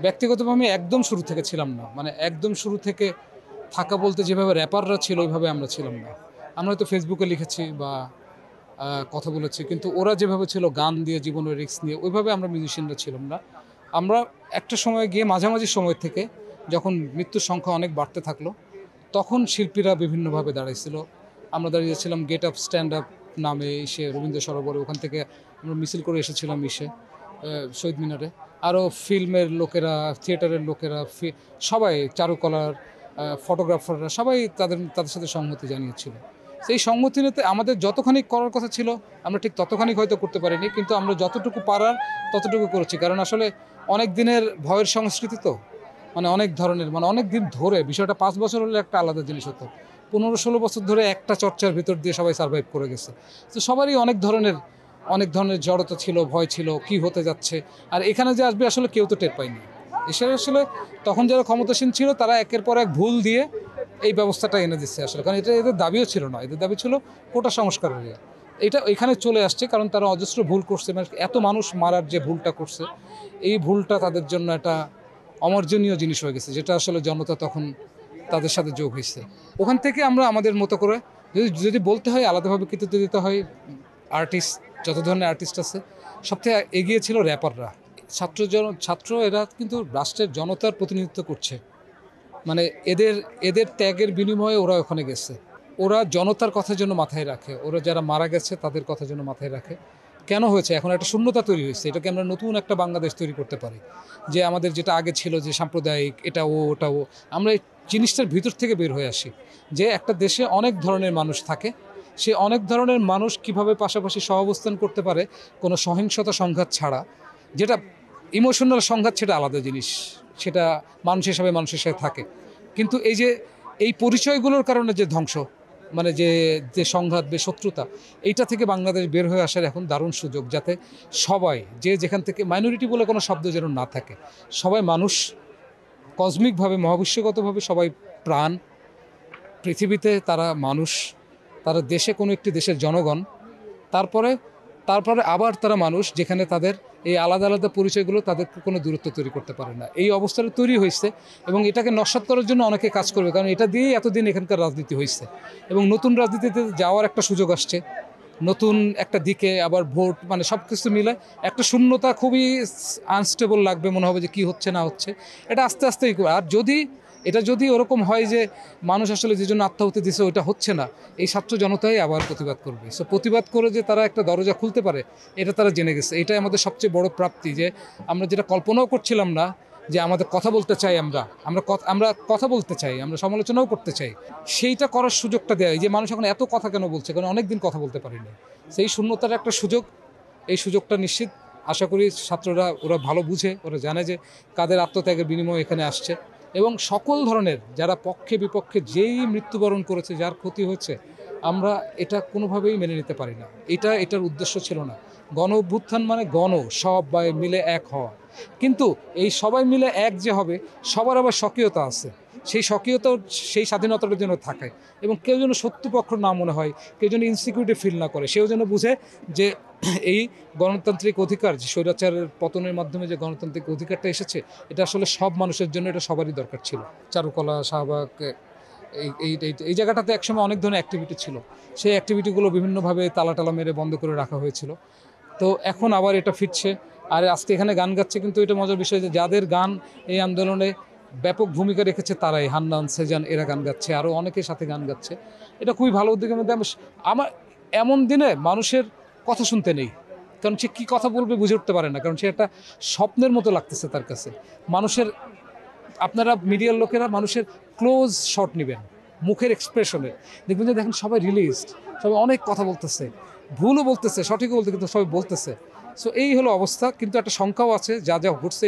ব্যক্তিগতভাবে আমি একদম শুরু থেকে ছিলাম না, মানে একদম শুরু থেকে থাকা বলতে যেভাবে র্যাপাররা ছিল ওইভাবে আমরা ছিলাম না। আমরা তো ফেসবুকে লিখেছি বা কথা বলেছি, কিন্তু ওরা যেভাবে ছিল গান দিয়ে জীবনের রিস্ক নিয়ে ওইভাবে আমরা মিউজিশিয়ানরা ছিলাম না। আমরা একটা সময় গিয়ে মাঝামাঝি সময় থেকে যখন মৃত্যুর সংখ্যা অনেক বাড়তে থাকলো তখন শিল্পীরা বিভিন্নভাবে দাঁড়াইছিল। আমরা দাঁড়িয়েছিলাম গেট আপ স্ট্যান্ড আপ নামে এসে রবীন্দ্র সরোবরে, ওখান থেকে আমরা মিছিল করে এসেছিলাম শহীদ মিনারে। আরও ফিল্মের লোকেরা, থিয়েটারের লোকেরা, সবাই, চারুকলার ফটোগ্রাফাররা সবাই তাদের সাথে সংহতি জানিয়েছিল। সেই সংহতি নিতে আমাদের যতখানি করার কথা ছিল আমরা ঠিক ততখানি হয়তো করতে পারিনি, কিন্তু আমরা যতটুকু পারার ততটুকু করেছি। কারণ আসলে অনেক দিনের ভয়ের সংস্কৃতি তো, মানে অনেক ধরনের, মানে অনেক দিন ধরে, বিষয়টা 5 বছর হলে একটা আলাদা জিনিস হতো, 15-16 বছর ধরে একটা চর্চার ভিতর দিয়ে সবাই সার্ভাইভ করে গেছে। তো সবারই অনেক ধরনের জড়তা ছিল, ভয় ছিল, কি হতে যাচ্ছে। আর এখানে যে আসবে আসলে কেউ তো টের পায়নি। এসে আসলে তখন যারা ক্ষমতাসীন ছিল তারা একের পর এক ভুল দিয়ে এই ব্যবস্থাটা এনে দিচ্ছে আসলে, কারণ এটা এদের দাবিও ছিল না, এদের দাবি ছিল কোটা সংস্কারের। এটা এখানে চলে আসছে কারণ তারা অজস্র ভুল করছে, মানে এত মানুষ মারার যে ভুলটা করছে, এই ভুলটা তাদের জন্য একটা অমার্জনীয় জিনিস হয়ে গেছে, যেটা আসলে জনতা তখন তাদের সাথে যোগ হয়েছে। ওখান থেকে আমরা আমাদের মতো করে, যদি বলতে হয় আলাদাভাবে কৃতিত্ব দিতে হয়, আর্টিস্ট, যত ধরনের আর্টিস্ট আছে সবথেকে এগিয়ে ছিল র্যাপাররা। ছাত্র এরা কিন্তু রাষ্ট্রের জনতার প্রতিনিধিত্ব করছে, মানে এদের ত্যাগের বিনিময়ে ওরা ওখানে গেছে। ওরা জনতার কথা জন্য মাথায় রাখে, ওরা যারা মারা গেছে তাদের কথা জন্য মাথায় রাখে। কেন হয়েছে? এখন একটা শূন্যতা তৈরি হয়েছে, এটাকে আমরা নতুন একটা বাংলাদেশ তৈরি করতে পারি, যে আমাদের যেটা আগে ছিল যে সাম্প্রদায়িক এটা ও ওটা ও, আমরা এই জিনিসটার ভিতর থেকে বের হয়ে আসি, যে একটা দেশে অনেক ধরনের মানুষ থাকে, সে অনেক ধরনের মানুষ কিভাবে পাশাপাশি সহাবস্থান করতে পারে কোনো সহিংসতা সংঘাত ছাড়া। যেটা ইমোশনাল সংঘাত সেটা আলাদা জিনিস, সেটা মানুষের সাথে থাকে, কিন্তু এই পরিচয়গুলোর কারণে যে ধ্বংস, মানে যে সংঘাত, শত্রুতা, এইটা থেকে বাংলাদেশ বের হয়ে আসার এখন দারুণ সুযোগ, যাতে সবাই, যেখান থেকে মাইনরিটি বলে কোনো শব্দ যেন না থাকে, সবাই মানুষ, কসমিকভাবে, মহাবিশ্বগতভাবে সবাই প্রাণ, পৃথিবীতে তারা মানুষ, তারা দেশে কোনো একটি দেশের জনগণ, তারপরে আবার তারা মানুষ, যেখানে তাদের এই আলাদা আলাদা পরিচয়গুলো তাদের কোনো দূরত্ব তৈরি করতে পারে না। এই অবস্থাটা তৈরি হয়েছে এবং এটাকে নস্যাৎ করার জন্য অনেকে কাজ করবে, কারণ এটা দিয়েই এতদিন এখানকার রাজনীতি হয়েছে এবং নতুন রাজনীতিতে যাওয়ার একটা সুযোগ আসছে, নতুন একটা দিকে আবার ভোট, মানে সব কিছু মিলে একটা শূন্যতা, খুবই আনস্টেবল লাগবে, মনে হবে যে কী হচ্ছে না হচ্ছে। এটা আস্তে আস্তেই, আর যদি ওরকম হয় যে মানুষ আসলে যে জন্য আত্মাহুতি দিচ্ছে ওইটা হচ্ছে না, এই ছাত্র জনতাই আবার প্রতিবাদ করবে। সো প্রতিবাদ করে যে তারা একটা দরজা খুলতে পারে, এটা তারা জেনে গেছে। এটাই আমাদের সবচেয়ে বড় প্রাপ্তি, যে আমরা যেটা কল্পনাও করছিলাম না, যে আমাদের কথা বলতে চাই, আমরা কথা বলতে চাই, আমরা সমালোচনাও করতে চাই, সেইটা করার সুযোগটা দেয়। যে মানুষ এখন এত কথা কেন বলছে, কারণ অনেক দিন কথা বলতে পারিনি, সেই শূন্যতার একটা সুযোগ, এই সুযোগটা নিশ্চিত আশা করি ছাত্ররা, ওরা ভালো বুঝে, ওরা জানে যে কাদের আত্মত্যাগের বিনিময়ে এখানে আসছে, এবং সকল ধরনের যারা পক্ষে বিপক্ষে যেই মৃত্যুবরণ করেছে, যার ক্ষতি হয়েছে, আমরা এটা কোনোভাবেই মেনে নিতে পারি না। এটার উদ্দেশ্য ছিল না। গণ অভ্যুত্থান মানে সবাই মিলে এক হওয়া, কিন্তু এই সবাই মিলে এক যে হবে, সবার আবার স্বকীয়তা আছে, সেই স্বকীয়তাও, সেই স্বাধীনতাটা যেন থাকে, এবং কেউ যেন শত্রুপক্ষ না মনে হয়, কেউ যেন ইনসিকিউরিটি ফিল না করে, সেও যেন বুঝে যে এই গণতান্ত্রিক অধিকার, যে স্বৈরাচারের পতনের মাধ্যমে যে গণতান্ত্রিক অধিকারটা এসেছে, এটা আসলে সব মানুষের জন্য, এটা সবারই দরকার ছিল। চারুকলা, শাহবাগ, এই জায়গাটাতে একসময় অনেক ধরনের অ্যাক্টিভিটি ছিল, সেই অ্যাক্টিভিটিগুলো বিভিন্নভাবে তালা মেরে বন্ধ করে রাখা হয়েছিল। তো এখন আবার এটা ফিরছে, আর আজকে এখানে গান গাচ্ছে, কিন্তু এটা মজার বিষয় যে যাদের গান এই আন্দোলনে ব্যাপক ভূমিকা রেখেছে তারাই, হান্নান, সেজান, এরা গান গাচ্ছে, আরও অনেকের সাথে গান গাচ্ছে। এটা খুবই ভালো উদ্যোগের মধ্যে। আমার এমন দিনে মানুষের কথা শুনতে নেই, কারণ সে কী কথা বলবে বুঝে উঠতে পারে না, কারণ সে একটা স্বপ্নের মতো লাগতেছে তার কাছে। আপনারা মিডিয়ার লোকেরা মানুষের ক্লোজ শট নেবেন, মুখের এক্সপ্রেশনের, দেখবেন যে দেখেন সবাই রিলিজড, সবাই অনেক কথা বলতেছে, ভুলও বলতেছে, সঠিকও বলতে, কিন্তু সবাই বলতেছে। সো এই হলো অবস্থা, কিন্তু একটা সংখ্যাও আছে, যা ঘটছে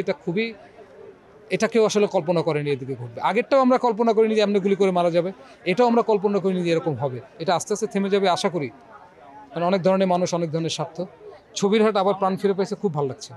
এটা কেউ আসলে কল্পনা করেনি এদিকে ঘটবে। আগেরটাও আমরা কল্পনা করিনি যে এমনি গুলি করে মারা যাবে, এটাও আমরা কল্পনা করিনি যে এরকম হবে। এটা আস্তে আস্তে থেমে যাবে আশা করি, কারণ অনেক ধরনের মানুষ, অনেক ধরনের স্বার্থ। ছবির হাট আবার প্রাণ ফিরে পেয়েছে, খুব ভালো লাগছে।